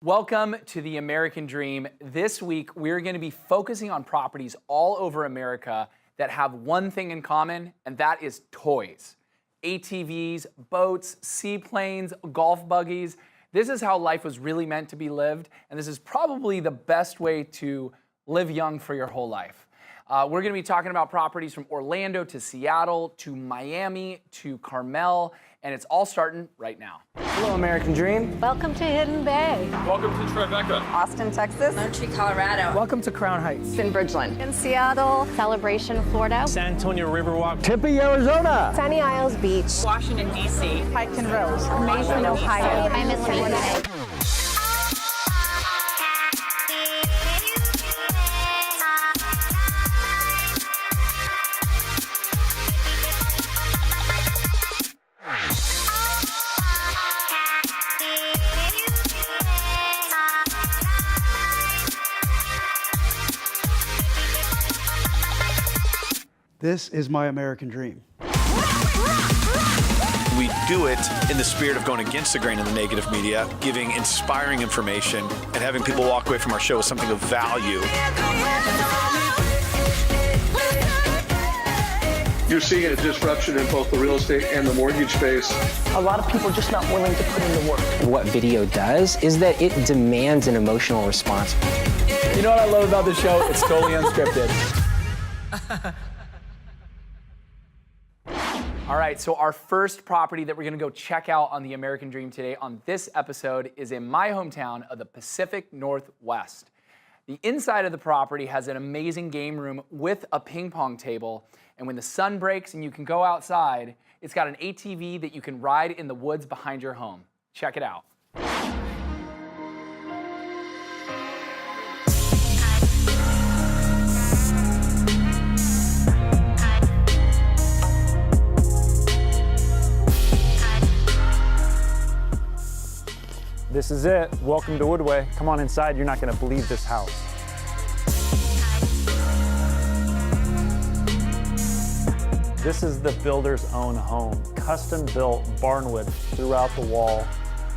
Welcome to the American Dream. This week, we're going to be focusing on properties all over America that have one thing in common, and that is toys. ATVs, boats, seaplanes, golf buggies. This is how life was really meant to be lived, and this is probably the best way to live young for your whole life. We're going to be talking about properties from Orlando to Seattle to Miami to Carmel, and it's all starting right now. Hello, American Dream. Welcome to Hidden Bay. Welcome to Tribeca. Austin, Texas. Montreal, Colorado. Welcome to Crown Heights. In Bridgeland. In Seattle. Celebration, Florida. San Antonio Riverwalk. Tempe, Arizona. Sunny Isles Beach. Washington, D.C. Pike and Rose. Mason, Ohio. I'm Miss Winnipeg. This is my American dream. We do it in the spirit of going against the grain of the negative media, giving inspiring information, and having people walk away from our show with something of value. You're seeing a disruption in both the real estate and the mortgage space. A lot of people are just not willing to put in the work. What video does is that it demands an emotional response. You know what I love about this show? It's totally unscripted. All right, so our first property that we're gonna go check out on the American Dream today on this episode is in my hometown of the Pacific Northwest. The inside of the property has an amazing game room with a ping pong table, and when the sun breaks and you can go outside, it's got an ATV that you can ride in the woods behind your home. Check it out. This is it. Welcome to Woodway. Come on inside. You're not going to believe this house. This is the builder's own home. Custom built barnwood throughout the wall.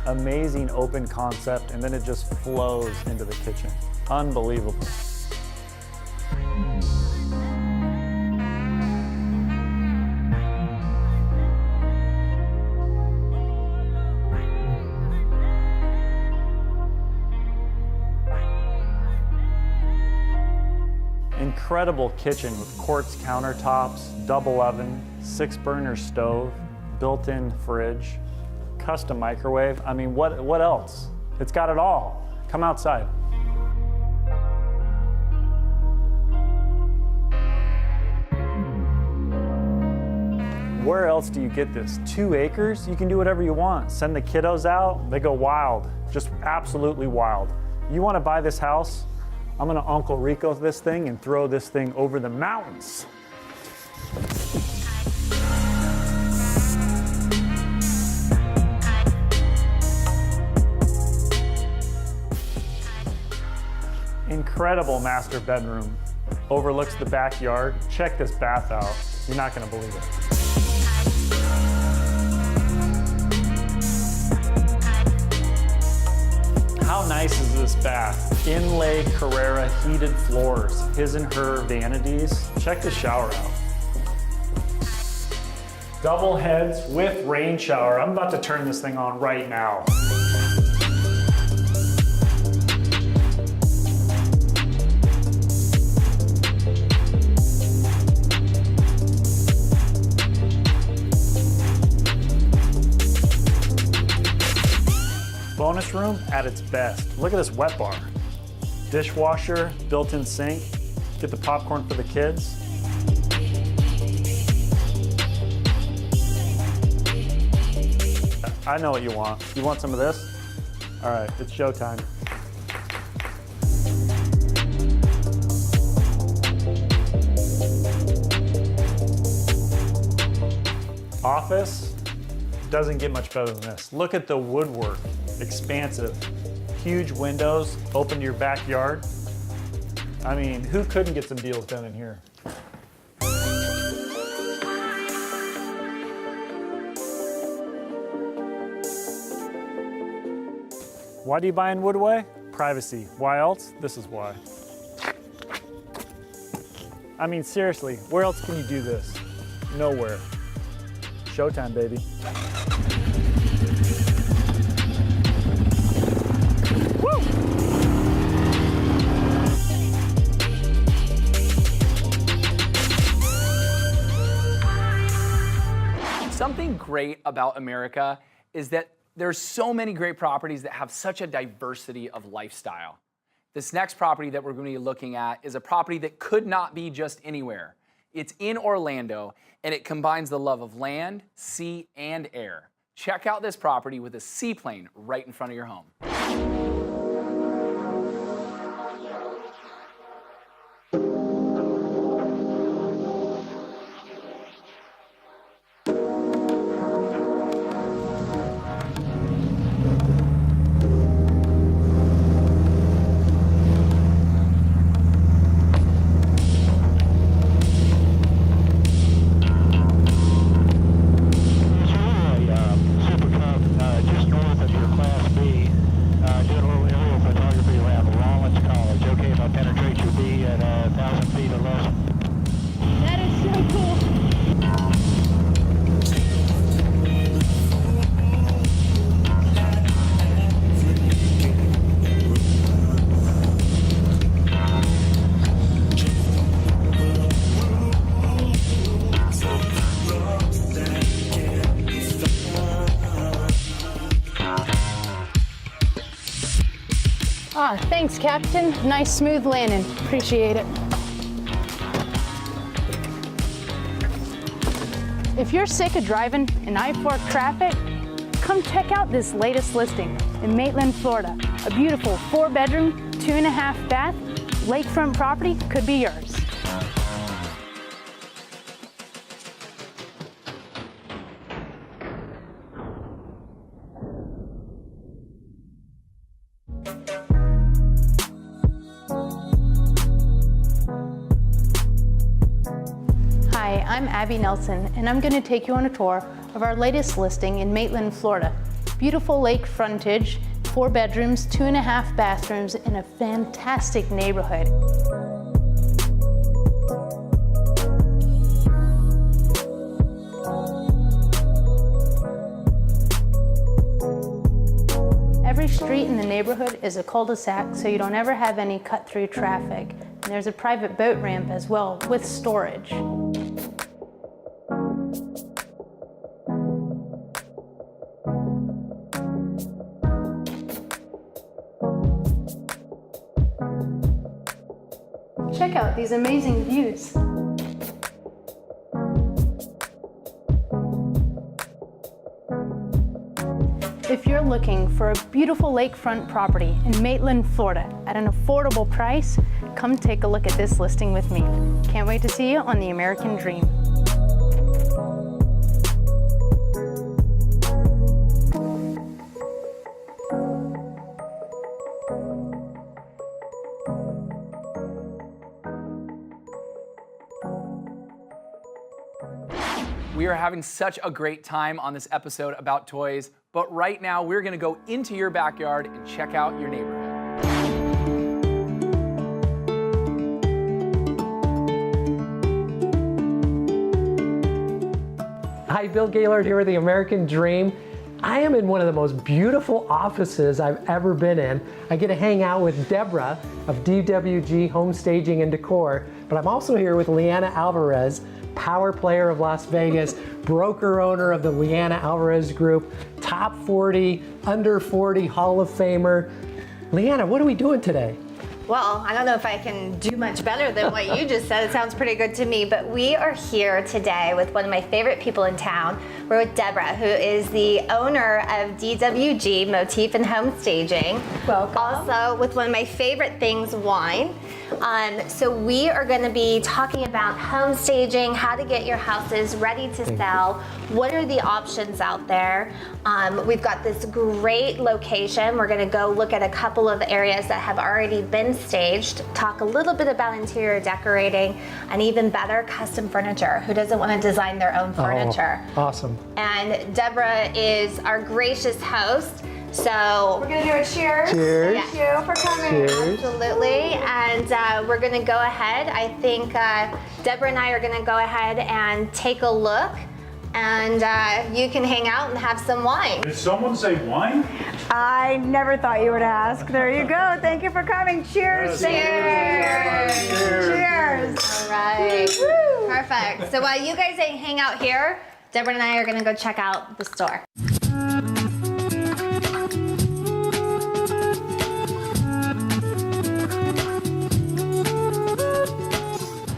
Amazing open concept, and then it just flows into the kitchen. Unbelievable. Incredible kitchen with quartz countertops, double oven, 6-burner stove, built-in fridge, custom microwave. I mean, what else? It's got it all. Come outside. Where else do you get this? 2 acres? You can do whatever you want. Send the kiddos out, they go wild, just absolutely wild. You want to buy this house? I'm gonna Uncle Rico this thing and throw this thing over the mountains. Incredible master bedroom. Overlooks the backyard. Check this bath out. You're not gonna believe it. How nice is this bath? Inlay Carrera heated floors, his and her vanities. Check the shower out. Double heads with rain shower. I'm about to turn this thing on right now. Bonus room at its best. Look at this wet bar. Dishwasher, built-in sink. Get the popcorn for the kids. I know what you want. You want some of this? All right, it's showtime. Office doesn't get much better than this. Look at the woodwork. Expansive, huge windows, open to your backyard. I mean, who couldn't get some deals done in here? Why do you buy in Woodway? Privacy. Why else? This is why. I mean, seriously, where else can you do this? Nowhere. Showtime, baby. Something great about America is that there's so many great properties that have such a diversity of lifestyle. This next property that we're going to be looking at is a property that could not be just anywhere. It's in Orlando, and it combines the love of land, sea, and air. Check out this property with a seaplane right in front of your home. Thanks, Captain. Nice smooth landing. Appreciate it. If you're sick of driving in I-4 traffic, come check out this latest listing in Maitland, Florida. A beautiful 4-bedroom, 2.5 bath, lakefront property could be yours. I'm Abby Nelson, and I'm going to take you on a tour of our latest listing in Maitland, Florida. Beautiful lake frontage, 4 bedrooms, 2.5 bathrooms in a fantastic neighborhood. Every street in the neighborhood is a cul-de-sac, so you don't ever have any cut-through traffic. And there's a private boat ramp as well with storage. Check out these amazing views. If you're looking for a beautiful lakefront property in Maitland, Florida at an affordable price, come take a look at this listing with me. Can't wait to see you on The American Dream. We are having such a great time on this episode about toys, but right now we're gonna go into your backyard and check out your neighborhood. Hi, Bill Gaylord here with The American Dream. I am in one of the most beautiful offices I've ever been in. I get to hang out with Debra of DWG Home Staging and Decor, but I'm also here with Lianna Alvarez, power player of Las Vegas, broker owner of the Lianna Alvarez Group, top 40, under 40 Hall of Famer. Lianna, what are we doing today? Well, I don't know if I can do much better than what you just said. It sounds pretty good to me, but we are here today with one of my favorite people in town. We're with Debra, who is the owner of DWG Motif and Home Staging. Welcome. Also with one of my favorite things, wine. So we are going to be talking about home staging, how to get your houses ready to sell, what are the options out there. We've got this great location. We're going to go look at a couple of areas that have already been staged, talk a little bit about interior decorating, and even better, custom furniture. Who doesn't want to design their own furniture? Oh, awesome. And Debra is our gracious host. So we're gonna do a cheers. Cheers. Thank you for coming. Cheers. Absolutely. And we're gonna go ahead. I think Debra and I are gonna go ahead and take a look. And you can hang out and have some wine. Did someone say wine? I never thought you would ask. There you go. Thank you for coming. Cheers. Cheers. Cheers. All right. Woo. Perfect. So while you guys hang out here, Debra and I are gonna go check out the store.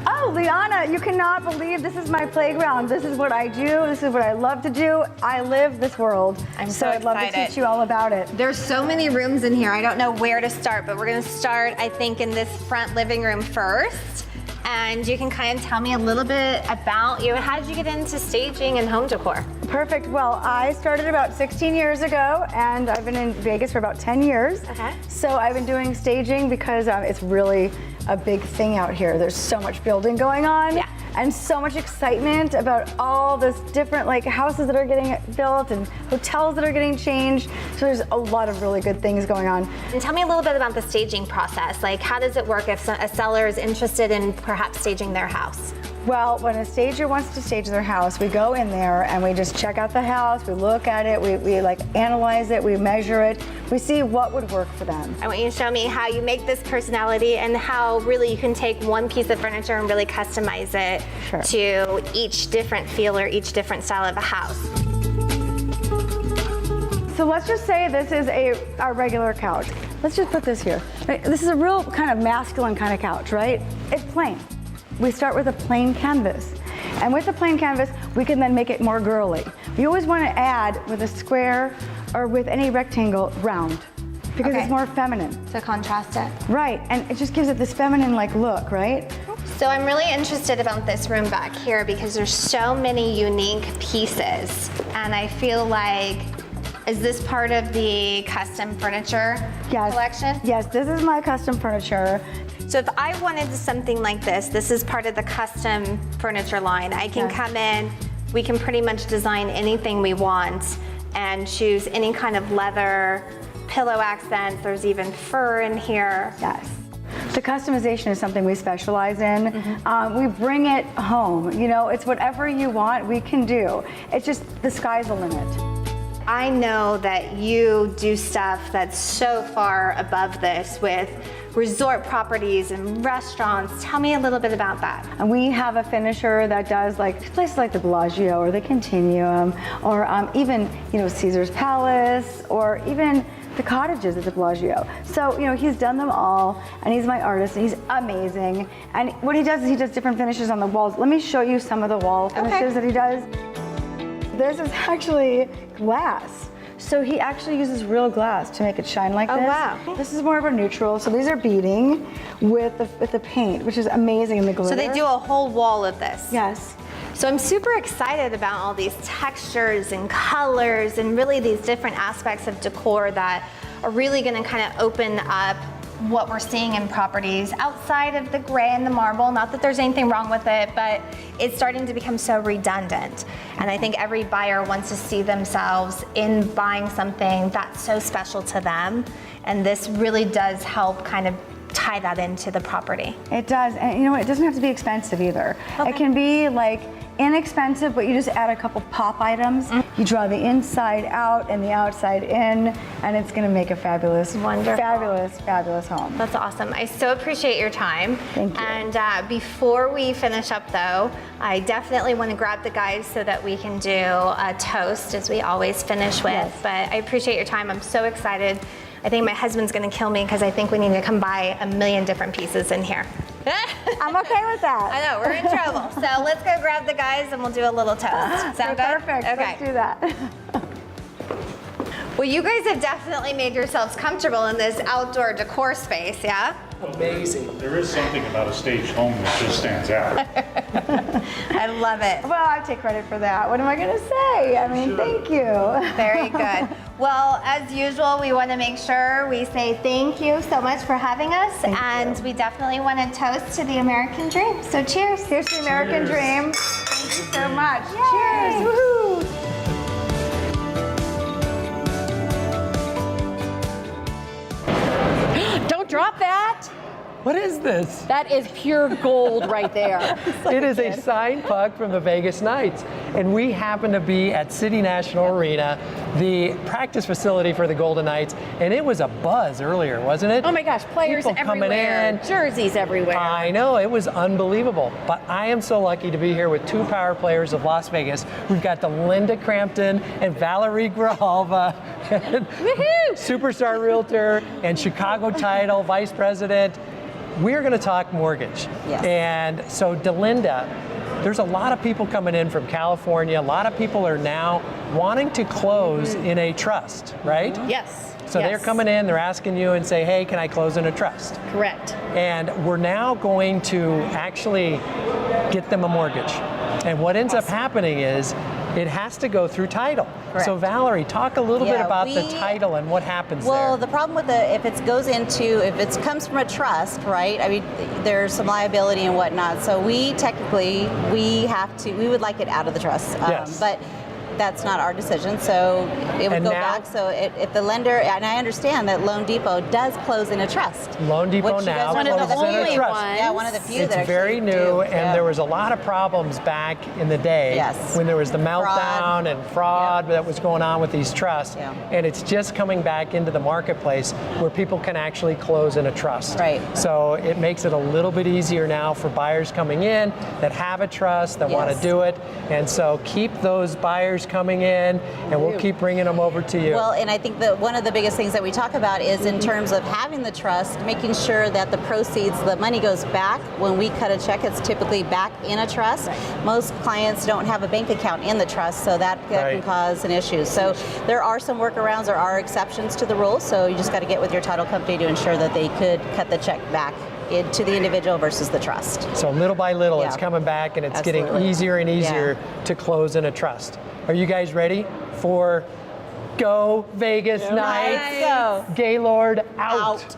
Oh, Lianna, you cannot believe this is my playground. This is what I do. This is what I love to do. I live this world. I'm so I'd love to excited. teach you all about it. There's so many rooms in here. I don't know where to start, but we're gonna start, I think, in this front living room first. And you can kind of tell me a little bit about you. How did you get into staging and home decor? Perfect. Well, I started about 16 years ago, and I've been in Vegas for about 10 years. Okay. So I've been doing staging because it's really a big thing out here. There's so much building going on. Yeah. And so much excitement about all this different houses that are getting built and hotels that are getting changed. So there's a lot of really good things going on. And tell me a little bit about the staging process. Like, how does it work if a seller is interested in perhaps staging their house? Well, when a stager wants to stage their house, we go in there and we just check out the house, we look at it, we analyze it, we measure it, we see what would work for them. I want you to show me how you make this personality and how really you can take one piece of furniture and really customize it to each different feel or each different style of a house. So let's just say this is our regular couch. Let's just put this here. This is a real kind of masculine kind of couch, right? It's plain. We start with a plain canvas. And with the plain canvas, we can then make it more girly. We always want to add with a square or with any rectangle round because it's more feminine. To contrast it. Right, and it just gives it this feminine look, right? So I'm really interested about this room back here because there's so many unique pieces. And I feel like, is this part of the custom furniture collection? Yes, this is my custom furniture. So if I wanted something like this is part of the custom furniture line. I can come in, we can pretty much design anything we want and choose any kind of leather, pillow accents, there's even fur in here. Yes. The customization is something we specialize in. We bring it home. You know, it's whatever you want, we can do. It's just the sky's the limit. I know that you do stuff that's so far above this with resort properties and restaurants. Tell me a little bit about that. And we have a finisher that does places like the Bellagio or the Continuum or even, Caesar's Palace or even the cottages at the Bellagio. So, he's done them all and he's my artist and he's amazing. And what he does is he does different finishes on the walls. Let me show you some of the wall finishes that he does. This is actually glass. So he actually uses real glass to make it shine like this. Oh, wow. This is more of a neutral. So these are beading with the paint, which is amazing in the glitter. So they do a whole wall of this. Yes. So I'm super excited about all these textures and colors and really these different aspects of decor that are really gonna kind of open up what we're seeing in properties outside of the gray and the marble. Not that there's anything wrong with it, but it's starting to become so redundant. And I think every buyer wants to see themselves in buying something that's so special to them. And this really does help kind of tie that into the property. It does, and it doesn't have to be expensive either. Okay. It can be inexpensive, but you just add a couple pop items. You draw the inside out and the outside in, and it's gonna make a fabulous, fabulous home. That's awesome. I so appreciate your time. Thank you. And before we finish up though, I definitely want to grab the guys so that we can do a toast as we always finish with. Yes. But I appreciate your time. I'm so excited. I think my husband's gonna kill me because I think we need to come buy a million different pieces in here. I'm okay with that. I know, we're in trouble. So let's go grab the guys and we'll do a little toast. Sound good? Perfect, Okay. let's do that. Well, you guys have definitely made yourselves comfortable in this outdoor decor space, yeah? Amazing. There is something about a staged home that just stands out. I love it. Well, I take credit for that. What am I gonna say? I mean, thank you. Very good. Well, as usual, we want to make sure we say thank you so much for having us, and we definitely want to toast to the American dream. So cheers. Here's the American dream. Thank you so much. Yay. Cheers. Woohoo. drop that. What is this? That is pure gold right there. It is a signed puck from the Vegas Knights. And we happen to be at City National Arena, the practice facility for the Golden Knights. And it was a buzz earlier, wasn't it? Oh my gosh, players People coming everywhere, in. jerseys everywhere. I know, it was unbelievable. But I am so lucky to be here with two power players of Las Vegas. We've got Linda Crampton and Valerie Grijalva, superstar realtor and Chicago Title vice president. We're going to talk mortgage. Yes. And so, Delinda, there's a lot of people coming in from California. A lot of people are now wanting to close in a trust, right? Yes. So they're coming in, they're asking you and say, hey, can I close in a trust? Correct. And we're now going to actually get them a mortgage. And what ends up happening is it has to go through title. Correct. So Valerie, talk a little bit about the title and what happens there. Well, the problem with if it comes from a trust, right? I mean, there's some liability and whatnot. So we would like it out of the trust. Yes. But that's not our decision, so it would go back. So if the lender, and I understand that Loan Depot does close in a trust. Loan Depot now closes in a trust. Yeah, one of the few it's that very actually new, do. and there was a lot of problems back in the day when there was the meltdown and fraud that was going on with these trusts. Yeah. And it's just coming back into the marketplace where people can actually close in a trust. Right. So it makes it a little bit easier now for buyers coming in that have a trust, that want to do it. And so keep those buyers coming in, and we'll keep bringing them over to you. Well, and I think that one of the biggest things that we talk about is in terms of having the trust, making sure that the proceeds, the money goes back. When we cut a check, it's typically back in a trust. Right. Most clients don't have a bank account in the trust, so that can cause an issue. So there are some workarounds, there are exceptions to the rules, so you just got to get with your title company to ensure that they could cut the check back to the individual versus the trust. So little by little, it's coming back, and it's getting easier and easier to close in a trust. Are you guys ready for Go Vegas Knights? Let's go. Gaylord out.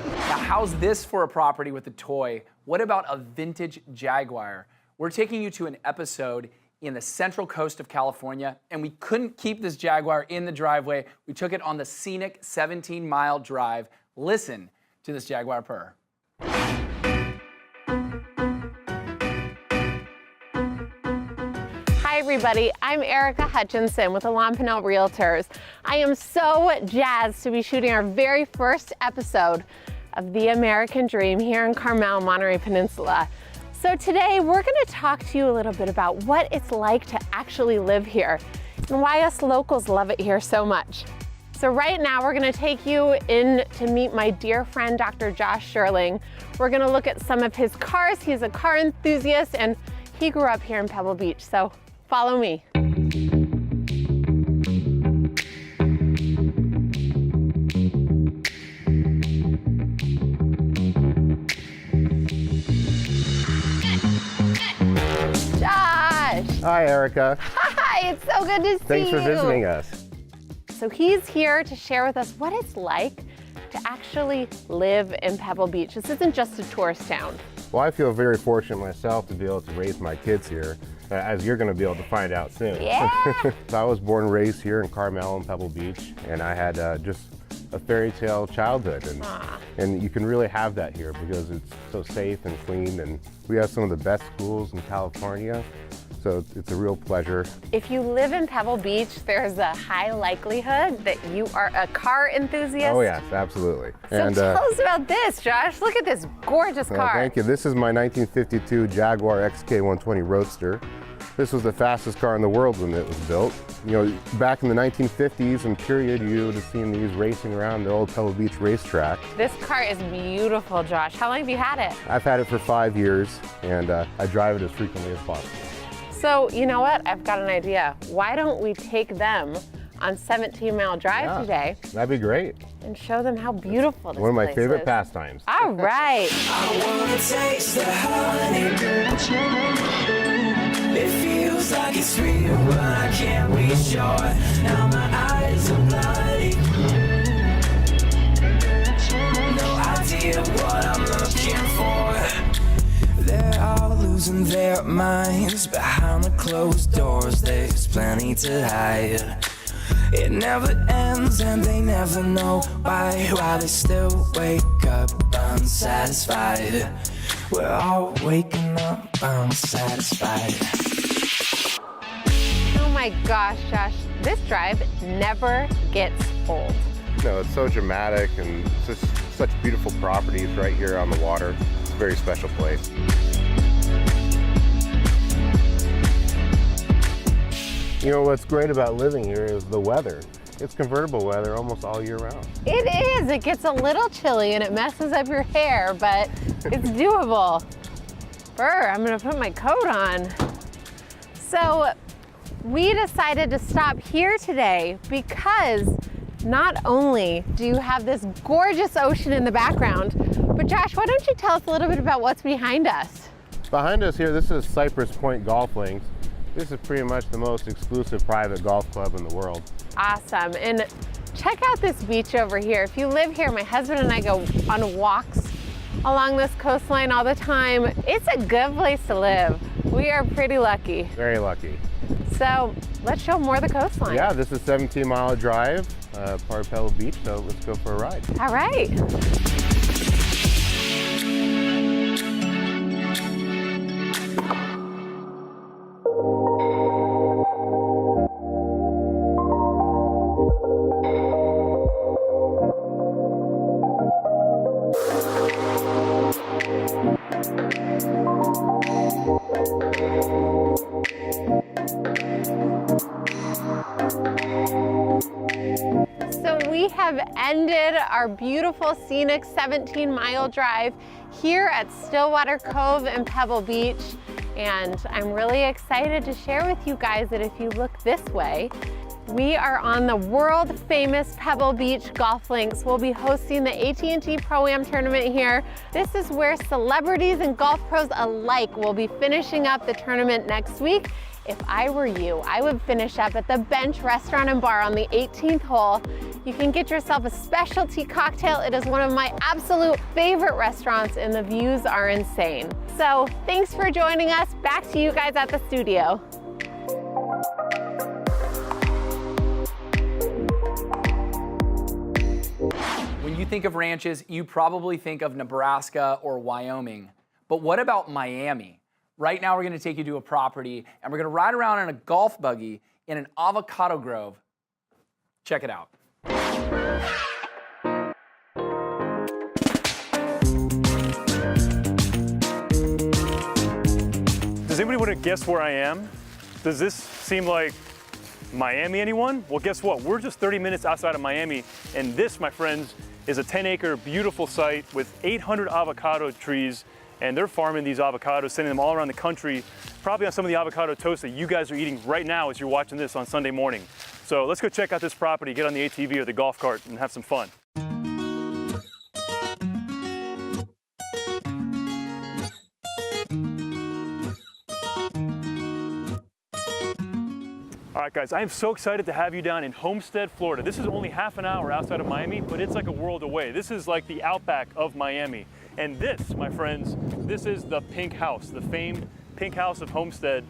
Now, how's this for a property with a toy? What about a vintage Jaguar? We're taking you to an episode in the central coast of California, and we couldn't keep this Jaguar in the driveway. We took it on the scenic 17-mile drive. Listen to this Jaguar purr. Hi everybody, I'm Erica Hutchinson with Alon Pinnell Realtors. I am so jazzed to be shooting our very first episode of The American Dream here in Carmel, Monterey Peninsula. So today we're going to talk to you a little bit about what it's like to actually live here and why us locals love it here so much. So right now we're going to take you in to meet my dear friend Dr. Josh Shearling. We're going to look at some of his cars. He's a car enthusiast and he grew up here in Pebble Beach, so follow me. Josh! Hi, Erica. Hi, it's so good to see you. Thanks for visiting us. So he's here to share with us what it's like to actually live in Pebble Beach. This isn't just a tourist town. Well, I feel very fortunate myself to be able to raise my kids here, as you're going to be able to find out soon. Yeah. So I was born and raised here in Carmel and Pebble Beach, and I had just a fairy tale childhood, and you can really have that here because it's so safe and clean, and we have some of the best schools in California. So it's a real pleasure. If you live in Pebble Beach, there's a high likelihood that you are a car enthusiast. Oh yes, absolutely. So and, tell us about this, Josh. Look at this gorgeous car. Thank you. This is my 1952 Jaguar XK120 Roadster. This was the fastest car in the world when it was built. You know, back in the 1950s and period, you would have seen these racing around the old Pebble Beach racetrack. This car is beautiful, Josh. How long have you had it? I've had it for 5 years, and I drive it as frequently as possible. So, you know what? I've got an idea. Why don't we take them on 17-mile drive today? That'd be great. And show them how beautiful this One of my place favorite is. pastimes. All right. I wanna taste the honey. It feels like it's real, but I can't be sure. Now my eyes are bloody. No idea what I'm looking for. They're all losing their minds behind the closed doors. There's plenty to hide. It never ends and they never know why they still wake up unsatisfied. We're all waking up unsatisfied. Oh my gosh, Josh, this drive never gets old. No, it's so dramatic and it's just such beautiful properties right here on the water. It's a very special place. You know, what's great about living here is the weather. It's convertible weather almost all year round. It is. It gets a little chilly and it messes up your hair, but it's doable. Brr, I'm gonna put my coat on. So we decided to stop here today because not only do you have this gorgeous ocean in the background, but Josh, why don't you tell us a little bit about what's behind us? Behind us here, this is Cypress Point Golf Links. This is pretty much the most exclusive private golf club in the world. Awesome. And check out this beach over here. If you live here, my husband and I go on walks along this coastline all the time. It's a good place to live. We are pretty lucky. Very lucky. So let's show more of the coastline. Yeah, this is a 17-mile drive, part of Pebble Beach, so let's go for a ride. All right. Have ended our beautiful scenic 17-mile drive here at Stillwater Cove and Pebble Beach, and I'm really excited to share with you guys that if you look this way, we are on the world famous Pebble Beach golf links. We'll be hosting the AT&T Pro-Am tournament here. This is where celebrities and golf pros alike will be finishing up the tournament next week. If I were you, I would finish up at the Bench Restaurant and Bar on the 18th hole. You can get yourself a specialty cocktail. It is one of my absolute favorite restaurants and the views are insane. So thanks for joining us. Back to you guys at the studio. When you think of ranches, you probably think of Nebraska or Wyoming. But what about Miami? Right now, we're gonna take you to a property and we're gonna ride around in a golf buggy in an Avocado Grove. Check it out. Does anybody want to guess where I am? Does this seem like Miami, anyone? Well, guess what? We're just 30 minutes outside of Miami, and this, my friends, is a 10-acre beautiful site with 800 avocado trees, and they're farming these avocados, sending them all around the country, probably on some of the avocado toast that you guys are eating right now as you're watching this on Sunday morning. So let's go check out this property, get on the ATV or the golf cart, and have some fun. All right, guys, I am so excited to have you down in Homestead, Florida. This is only half an hour outside of Miami, but it's like a world away. This is like the outback of Miami. And this, my friends, this is the Pink House, the famed Pink House of Homestead.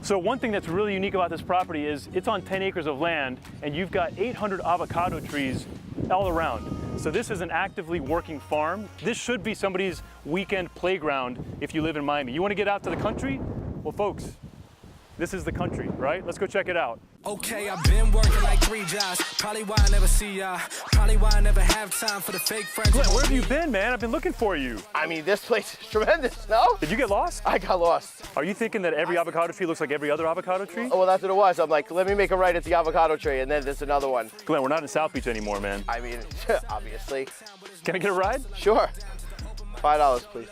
So one thing that's really unique about this property is it's on 10 acres of land, and you've got 800 avocado trees all around. So this is an actively working farm. This should be somebody's weekend playground if you live in Miami. You want to get out to the country? Well, folks, this is the country, right? Let's go check it out. Okay, I've been working like 3 jobs. Probably why I never see ya. Probably why I never have time for the fake friends. Glenn, where have you been, man? I've been looking for you. I mean, this place is tremendous, no? Did you get lost? I got lost. Are you thinking that every avocado tree looks like every other avocado tree? Oh, well, that's what it was. I'm like, let me make a right at the avocado tree, and then there's another one. Glenn, we're not in South Beach anymore, man. I mean, obviously. Can I get a ride? Sure. $5, please.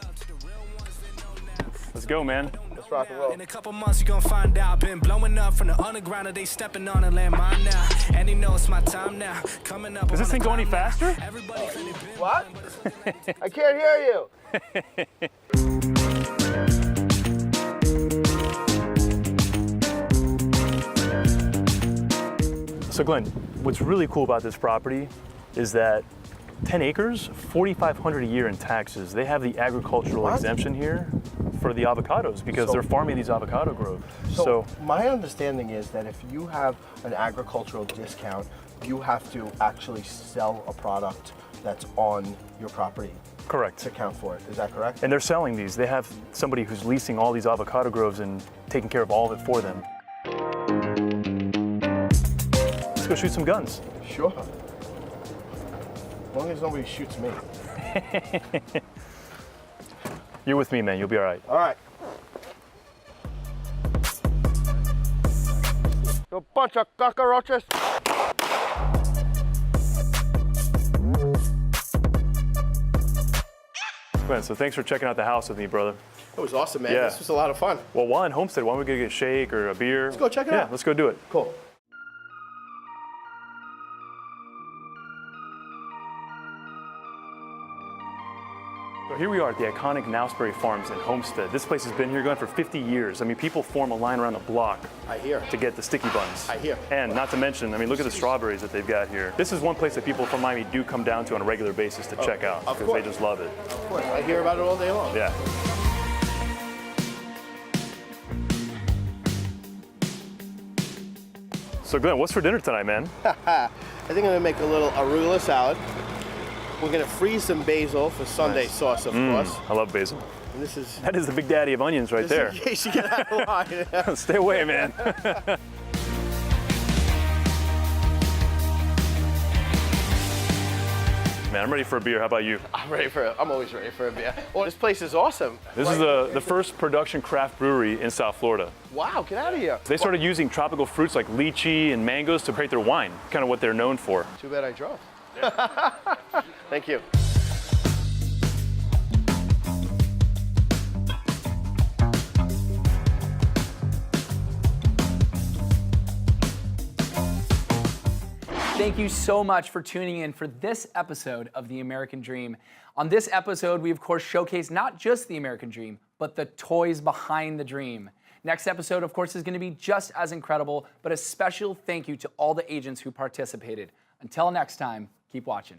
Let's go, man. Let's rock and roll. In a couple months, you're gonna find out. Been blowing up from the underground, and they stepping on a landmine now. And he knows it's my time now. Coming up. Does this thing go any faster? What? I can't hear you. So Glenn, what's really cool about this property is that 10 acres, $4,500 a year in taxes. They have the agricultural exemption here for the avocados because they're farming these avocado groves. So my understanding is that if you have an agricultural discount, you have to actually sell a product that's on your property. Correct. To account for it. Is that correct? And they're selling these. They have somebody who's leasing all these avocado groves and taking care of all of it for them. Let's go shoot some guns. Sure. As long as nobody shoots me. You're with me, man. You'll be all right. All right. You bunch of cockroaches. Glenn, so thanks for checking out the house with me, brother. It was awesome, man. Yeah. This was a lot of fun. Well, while in Homestead, why don't we go get a shake or a beer? Let's go check it out. Yeah, let's go do it. Cool. So here we are at the iconic Nowsbury Farms in Homestead. This place has been here going for 50 years. I mean, people form a line around the block I hear. to get the sticky buns. I hear. And not to mention, I mean, look at the strawberries that they've got here. This is one place that people from Miami do come down to on a regular basis to check out because they just love it. Of course. I hear about it all day long. Yeah. So Glenn, what's for dinner tonight, man? I think I'm gonna make a little arugula salad. We're gonna freeze some basil for Sunday sauce, of course. I love basil. And this is That is the big daddy of onions right there. in case you get out of line. Stay away, man. Man, I'm ready for a beer. How about you? I'm always ready for a beer. Well, this place is awesome. This is the first production craft brewery in South Florida. Wow, get out of here. They started using tropical fruits like lychee and mangoes to create their wine, kind of what they're known for. Too bad I drove. Thank you. Thank you so much for tuning in for this episode of The American Dream. On this episode, we of course showcase not just the American Dream, but the toys behind the dream. Next episode, of course, is going to be just as incredible, but a special thank you to all the agents who participated. Until next time, keep watching.